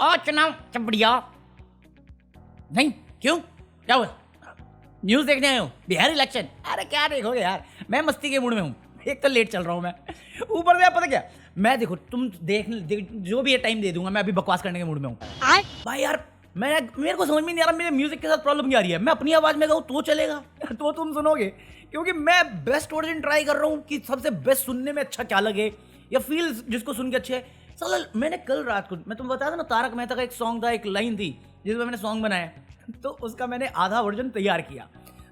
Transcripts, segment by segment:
और चुनाव सब बढ़िया। नहीं क्यों, क्या हुआ? न्यूज़ देखने आए हो? बिहार इलेक्शन? अरे क्या देखोगे यार, मैं मस्ती के मूड में हूँ। एक तो लेट चल रहा हूँ मैं, ऊपर से पता क्या, मैं देखो तुम देख जो भी ये टाइम दे दूंगा, मैं अभी बकवास करने के मूड में हूँ भाई यार। मेरे को समझ में नहीं आ रहा मेरे म्यूजिक के साथ प्रॉब्लम क्या आ रही है। मैं अपनी आवाज में गाऊँ तो चलेगा तो तुम सुनोगे, क्योंकि मैं बेस्ट वर्जन ट्राई कर रहा हूँ कि सबसे बेस्ट सुनने में अच्छा क्या लगे या फील जिसको सुन के अच्छे। साला मैंने कल रात को, मैं तुम्हें बताया था ना, तारक मेहता का एक सॉन्ग था, एक लाइन थी जिसमें मैंने सॉन्ग बनाया, तो उसका मैंने आधा वर्जन तैयार किया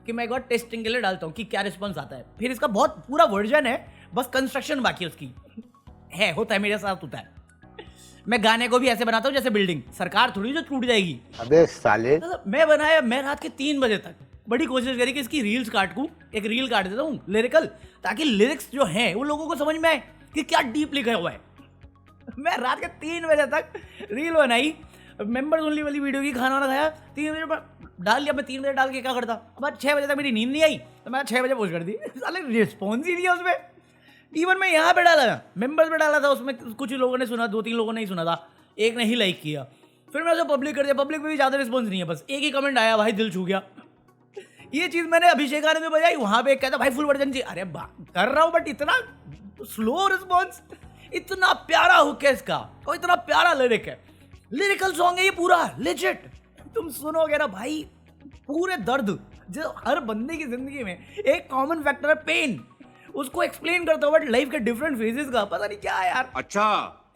कि मैं एक बार टेस्टिंग के लिए डालता हूँ कि क्या रिस्पॉन्स आता है। फिर इसका बहुत पूरा वर्जन है, बस कंस्ट्रक्शन बाकी है उसकी है, होता है मेरे साथ होता है। मैं गाने को भी ऐसे बनाता हूँ जैसे बिल्डिंग, सरकार थोड़ी जो टूट जाएगी। अबे साले, मैं बनाया, मैं रात के 3 बजे तक बड़ी कोशिश करी कि इसकी रील्स काटूं, एक रील काट देता हूँ लिरिकल, ताकि लिरिक्स जो हैं वो लोगों को समझ में आए कि क्या डीप लिखा हुआ है। मैं रात के 3 बजे तक रील बनाई, मेंबर्स ओनली वाली वीडियो की, खाना वाना खाया, 3 बजे डाल लिया। मैं 3 बजे डाल के क्या करता, अब 6 बजे तक मेरी नींद नहीं आई तो मैं 6 बजे पोस्ट कर दी। साले रिस्पॉन्स ही दिया उसमें। इवन मैं यहाँ पे डाला था, मेंबर्स पे डाला था, उसमें कुछ लोगों ने सुना, 2-3 लोगों ने ही सुना था, एक ने ही लाइक किया। फिर मैं उसे पब्लिक कर दिया, पब्लिक में भी ज़्यादा रिस्पॉन्स नहीं है, बस एक ही कमेंट आया, भाई दिल छू गया। ये चीज़ मैंने अभिषेक आने में बजाई, वहाँ पे एक कहता भाई फुल वर्जन चाहिए। अरे कर रहा हूँ बट इतना स्लो रिस्पॉन्स, इतना प्यारा हुक है इसका और इतना प्यारा लिरिक है, लिरिकल सॉन्ग है ये पूरा लेजिट। तुम सुनोगे ना भाई, पूरे दर्द जो हर बंदे की जिंदगी में एक कॉमन फैक्टर है, पेन, उसको एक्सप्लेन करता हुआ लाइफ के डिफरेंट फेजेस का, पता नहीं क्या है यार। अच्छा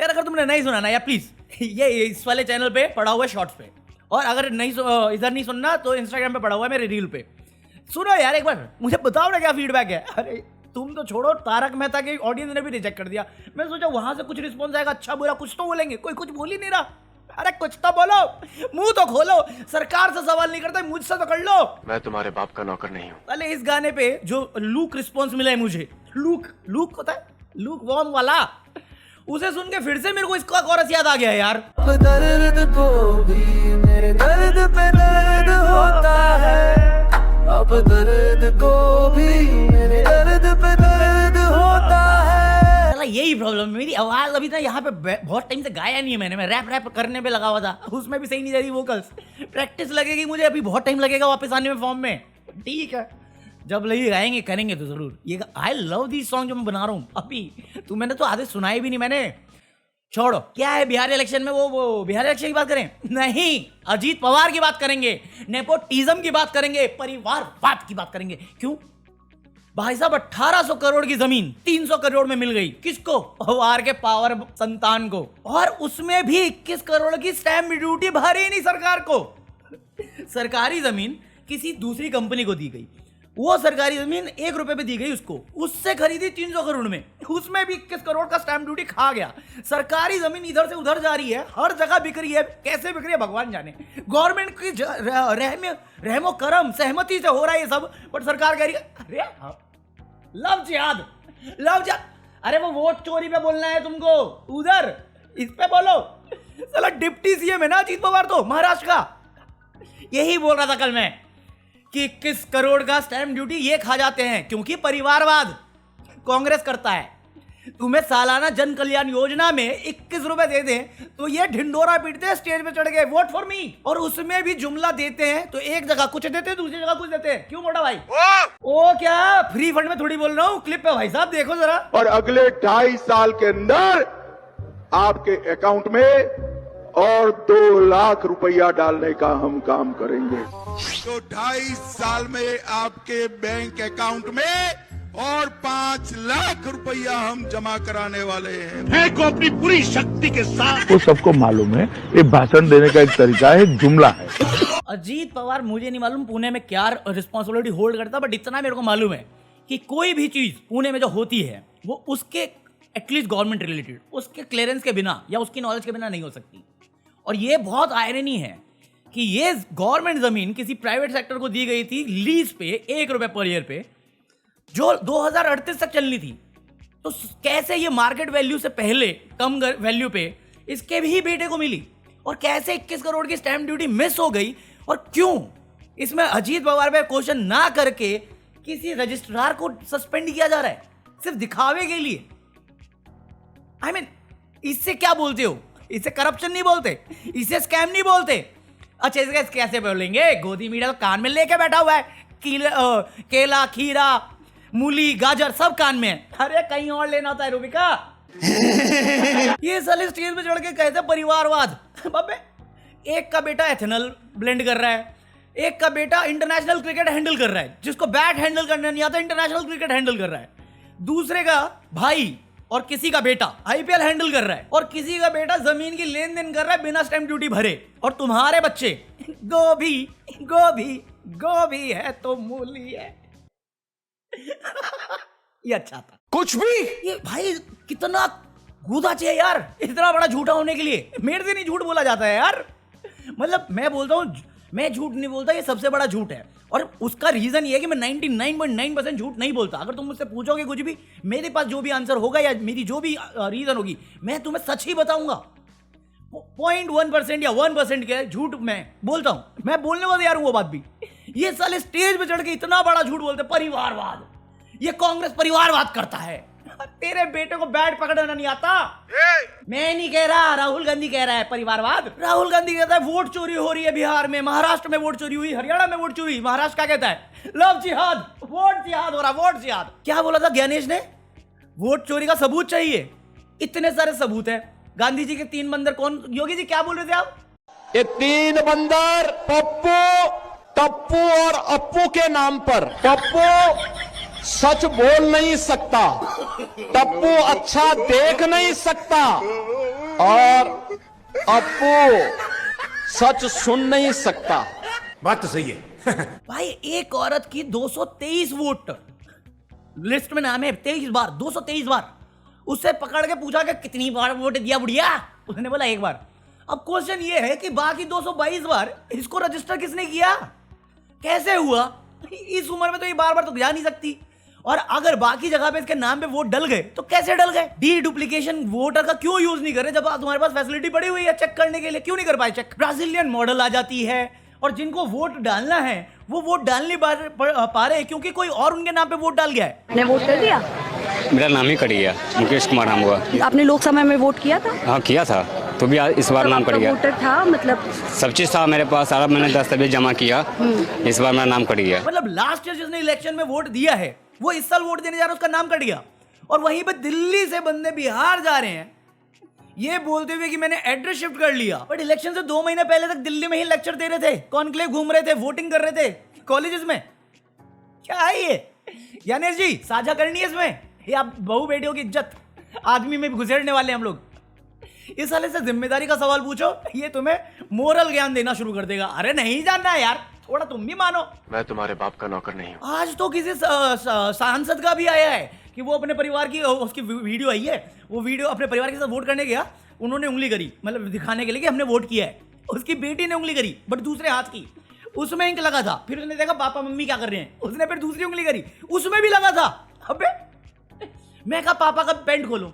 यार अगर तुमने नहीं सुना ना यार, प्लीज ये इस वाले चैनल पे पड़ा हुआ है शॉर्ट्स पे, और अगर नहीं इधर नहीं सुनना तो इंस्टाग्राम पे पड़ा हुआ है मेरे रील पे, सुनो यार एक बार, मुझे बताओ ना क्या फीडबैक है। अरे तुम तो छोड़ो, तारक मेहता के ऑडियंस ने भी रिजेक्ट कर दिया। मैं सोचा वहां से कुछ रिस्पॉन्स आएगा, अच्छा बुरा कुछ तो बोलेंगे, कोई कुछ बोल ही नहीं रहा। अरे कुछ तो बोलो, मुंह तो खोलो, सरकार से सवाल नहीं करता, मुझसे तो कर लो। मैं तुम्हारे बाप का नौकर नहीं हूँ। पहले इस गाने पे जो लूक रिस्पॉन्स मिला है मुझे, लूक होता है लूक वॉर्म वाला, उसे सुन के फिर से मेरे को इसका कोरस याद आ गया यार। दर्द को भी मेरे दर्द पे दर्द होता है, अब दर्द को भी मेरे दर्द पे दर्द होता है। यही प्रॉब्लम है मेरी आवाज, अभी ना यहाँ पे बहुत टाइम से गाया नहीं है मैंने, मैं रैप करने पे लगा हुआ था, उसमें भी सही नहीं जा रही वोकल्स, प्रैक्टिस लगेगी मुझे, अभी बहुत टाइम लगेगा वापस आने में फॉर्म में। ठीक है, जब लगी गाएंगे करेंगे तो जरूर। ये आई लव दिस सॉन्ग जो मैं बना रहा हूँ अभी, तो मैंने तो आधे सुनाए भी नहीं मैंने। छोड़ो, क्या है बिहार इलेक्शन में, वो बिहार इलेक्शन की बात करें? नहीं, अजीत पवार की बात करेंगे, नेपोटिज्म की बात करेंगे, परिवारवाद की बात करेंगे। क्यों भाई साहब, 1800 करोड़ की जमीन 300 करोड़ में मिल गई, किसको? पवार के पावर संतान को, और उसमें भी 21 करोड़ की स्टैंप ड्यूटी भरी नहीं सरकार को। सरकारी जमीन किसी दूसरी कंपनी को दी गई, वो सरकारी जमीन 1 रुपए पे दी गई उसको, उससे खरीदी 300 करोड़ में, उसमें भी 21 करोड़ का स्टैंप ड्यूटी खा गया। सरकारी जमीन इधर से उधर जा रही है, हर जगह बिक रही है, कैसे बिक रही है भगवान जाने। गवर्नमेंट की रहमो करम सहमति से हो रहा है ये सब, बट सरकार कह रही है अरे लव जिहाद। अरे वो वोट चोरी पे बोलना है तुमको, उधर इस पे बोलो। साला डिप्टी सीएम है ना अजीत पवार, तो महाराष्ट्र का। यही बोल रहा था कल मैं कि 21 करोड़ का स्टैंप ड्यूटी ये खा जाते हैं क्योंकि परिवारवाद कांग्रेस करता है। तुम्हें सालाना जन कल्याण योजना में 21 रुपए दे दें तो ये ढिंडोरा पीटते हैं, स्टेज पे चढ़ गए वोट फॉर मी, और उसमें भी जुमला देते हैं तो एक जगह कुछ देते हैं, दूसरी जगह कुछ देते हैं। क्यों मोटा भाई? ओ क्या फ्री फंड में थोड़ी बोल रहा हूँ, क्लिप पे भाई साहब देखो जरा। और अगले 2.5 साल के अंदर आपके अकाउंट में और 2 लाख रुपया डालने का हम काम करेंगे। तो 2.5 साल में आपके बैंक अकाउंट में और 5 लाख रुपया हम जमा कराने वाले हैं। फेंको अपनी पूरी शक्ति के साथ। वो सबको मालूम है, ये भाषण देने का एक तरीका है, जुमला है। अजीत पवार मुझे नहीं मालूम पुणे में क्या रिस्पॉन्सिबिलिटी होल्ड करता, बट इतना मेरे को मालूम है कि कोई भी चीज पुणे में जो होती है वो उसके एटलीस्ट गवर्नमेंट रिलेटेड, उसके क्लियरेंस के बिना या उसकी नॉलेज के बिना नहीं हो सकती। और ये बहुत आयरनी है कि ये गवर्नमेंट जमीन किसी प्राइवेट सेक्टर को दी गई थी लीज पे 1 रुपए पर ईयर पे, जो 2038 तक चलनी थी। तो कैसे ये मार्केट वैल्यू से पहले कम वैल्यू पे इसके भी बेटे को मिली, और कैसे 21 करोड़ की स्टैंप ड्यूटी मिस हो गई, और क्यों इसमें अजीत पवार पे क्वेश्चन ना करके किसी रजिस्ट्रार को सस्पेंड किया जा रहा है सिर्फ दिखावे के लिए। आई मीन इससे क्या बोलते हो? इसे करप्शन नहीं बोलते, इसे स्कैम नहीं बोलते। अच्छा इसका कैसे बोलेंगे? गोदी मीडिया तो कान में लेके बैठा हुआ है, केला, खीरा, मूली, गाजर सब कान में है। अरे कहीं और लेना होता है रूबिका। ये साले स्टेज पे चढ़ के कहते परिवारवाद। बाबे एक का बेटा एथेनॉल ब्लेंड कर रहा है, एक का बेटा इंटरनेशनल क्रिकेट हैंडल कर रहा है, जिसको बैट हैंडल करना नहीं आता इंटरनेशनल क्रिकेट हैंडल कर रहा है। दूसरे का भाई और किसी का बेटा आईपीएल हैंडल कर रहा है, और किसी का बेटा जमीन की लेन देन कर रहा है बिना स्टैंप ड्यूटी भरे। और तुम्हारे बच्चे गोभी गोभी गोभी है तो मूली है। ये अच्छा था। कुछ भी ये भाई कितना गूदा चाहिए यार इतना बड़ा झूठा होने के लिए। मेरे से नहीं झूठ बोला जाता है यार। मतलब मैं बोलता हूँ, मैं झूठ नहीं बोलता, ये सबसे बड़ा झूठ है। और उसका रीजन ये है कि मैं 99.9% झूठ नहीं बोलता। अगर तुम मुझसे पूछोगे कुछ भी, मेरे पास जो भी आंसर होगा या मेरी जो भी रीजन होगी, मैं तुम्हें सच ही बताऊंगा। 0.1% या 1% के झूठ मैं बोलता हूं। मैं बोलने को तैयार हूं वो बात भी। ये साले स्टेज पे चढ़ के इतना बड़ा झूठ बोलते, परिवारवाद, ये कांग्रेस परिवारवाद करता है। तेरे बेटे को बैट पकड़ना नहीं आता। मैं नहीं कह रहा, राहुल गांधी कह रहा है परिवारवाद। राहुल गांधी कहता है वोट चोरी हो रही है बिहार में, महाराष्ट्र में वोट चोरी हुई, हरियाणा में वोट चोरी। महाराष्ट्र क्या कहता है? लव जिहाद, वोट जिहाद हो रहा, वोट जिहाद। क्या बोला था ज्ञानेश ने? वोट चोरी का सबूत चाहिए। इतने सारे सबूत है। गांधी जी के 3 बंदर कौन? योगी जी क्या बोल रहे थे आप? ये 3 बंदर पप्पू, टप्पू और अप्पू के नाम पर। पप्पू सच बोल नहीं सकता, टप्पू अच्छा देख नहीं सकता, और अप्पू सच सुन नहीं सकता। बात तो सही है। भाई एक औरत की 223 वोट लिस्ट में नाम है, 23 बार, 223 बार। उससे पकड़ के पूछा कि कितनी बार वोट दिया बुढ़िया? उसने बोला 1 बार। अब क्वेश्चन ये है कि बाकी 222 बार इसको रजिस्टर किसने किया? कैसे हुआ? इस उम्र में तो ये बार बार तो जा नहीं सकती। और अगर बाकी जगह पे इसके नाम पे वोट डल गए तो कैसे डल गए? डी डुप्लीकेशन वोटर का क्यों यूज नहीं कर रहे जब तुम्हारे पास फैसिलिटी पड़ी हुई है चेक करने के लिए? क्यों नहीं कर पाए चेक? ब्राजीलियन मॉडल आ जाती है, और जिनको वोट डालना है वो वोट डाल नहीं पा रहे क्योंकि कोई और उनके नाम पे वोट डाल गया है। ने वोट कर दिया? मेरा नाम ही कट गया, मुकेश कुमार नाम हुआ। आपने लोकसभा में वोट किया था? हाँ किया था, तो भी इस बार नाम कट गया। वोटर था मतलब सब चीज था मेरे पास, सारा मैंने दस्तावेज जमा किया, इस बार मेरा नाम कट गया। मतलब लास्ट ईयर जिसने इलेक्शन में वोट दिया है वो इस साल वोट देने जा रहा है, उसका नाम कट गया। और वहीं पे दिल्ली से बंदे बिहार जा रहे हैं ये बोलते हुए कि मैंने एड्रेस शिफ्ट कर लिया। बट इलेक्शन से 2 महीने पहले तक दिल्ली में ही लेक्चर दे रहे थे, कॉन्क्लेव घूम रहे थे, वोटिंग कर रहे थे कॉलेजेस में। क्या है ये? ज्ञानेश जी साझा करनी है इसमें, ये आप बहू बेटियों की इज्जत आदमी में घुसेड़ने वाले हम लोग। इस साले से जिम्मेदारी का सवाल पूछो, ये तुम्हें मोरल ज्ञान देना शुरू कर देगा। अरे नहीं जानना है यार, थोड़ा तुम भी मानो। मैं तुम्हारे बाप का नौकर नहीं हूँ। आज तो किसी सांसद का भी आया है कि वो अपने परिवार की, उसकी वीडियो आई है, वो वीडियो अपने परिवार के साथ वोट करने गया, उन्होंने उंगली करी, मतलब दिखाने के लिए कि हमने वोट किया है। उसकी बेटी ने उंगली करी बट दूसरे हाथ की, उसमें इंक लगा था। फिर उसने देखा पापा मम्मी क्या कर रहे हैं, उसने फिर दूसरी उंगली करी, उसमें भी लगा था। अबे मैं कहा पापा का पैंट खोलो,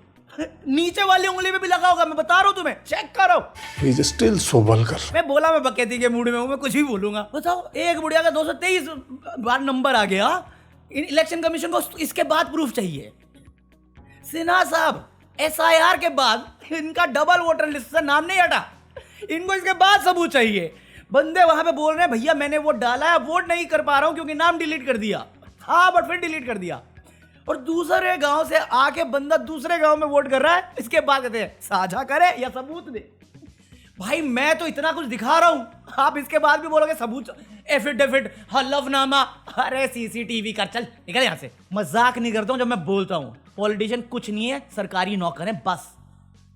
नीचे वाली उंगली में भी लगा होगा, मैं बता रहा हूं तुम्हें, चेक करो। He is still so vulgar. मैं बोला मैं बकैती के मूड में हूं, मैं कुछ भी बोलूंगा। बताओ एक बुढ़िया का 223 बार नंबर आ गया। इलेक्शन कमीशन को इसके बाद प्रूफ चाहिए। सिन्हा साहब SIR के बाद इनका डबल वोटर लिस्ट से नाम नहीं हटा, इनको इसके बाद सबूत चाहिए। बंदे वहां पे बोल रहे हैं भैया मैंने वोट डाला है, वोट नहीं कर पा रहा हूं क्योंकि नाम डिलीट कर दिया। हाँ बट फिर डिलीट कर दिया। और दूसरे गांव से आके बंदा दूसरे गांव में वोट कर रहा है, इसके बाद कहते हैं साझा करे या सबूत दे। भाई मैं तो इतना कुछ दिखा रहा हूं, आप इसके बाद भी बोलोगे सबूत, एफिडेविट, हलफनामा। अरे CCTV कर, चल निकल यहां से। मजाक नहीं करता हूं जब मैं बोलता हूं। पॉलिटिशियन कुछ नहीं है, सरकारी नौकर है बस।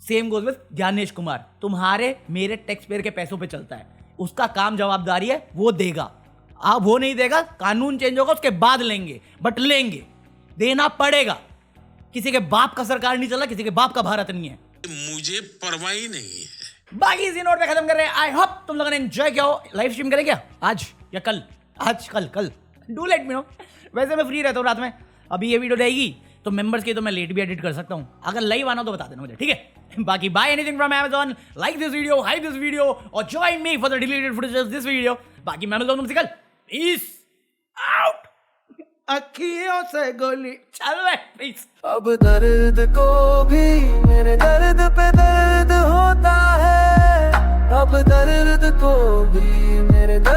Same goes with Gyanesh Kumar, तुम्हारे मेरे टैक्स पेयर के पैसों पे चलता है, उसका काम जवाबदारी है, वो देगा। आप वो नहीं देगा, कानून चेंज होगा उसके बाद लेंगे, बट लेंगे, देना पड़ेगा। किसी के बाप का सरकार नहीं चला, किसी के बाप का भारत नहीं है। मुझे परवाह ही नहीं है। बाकी इसी नोट पे खत्म कर रहे हैं। आई होप तुम लोगों ने एंजॉय किया हो। लाइव स्ट्रीम करें क्या आज या कल? आज कल डू लेट मी नो। वैसे मैं फ्री रहता हूँ रात में, अभी ये वीडियो रहेगी तो मेंबर्स की तो मैं लेट भी एडिट कर सकता हूँ। अगर लाइव आना तो बता देना मुझे, ठीक है? बाकी buy anything from Amazon, like this video, hype this video और join me for the deleted footage of this video. बाकी मैं मिलता हूँ तुमसे कल। Peace out. अखियों से गोली चल प्लीज। अब दर्द को भी मेरे दर्द पे दर्द होता है, अब दर्द को भी मेरे दर्द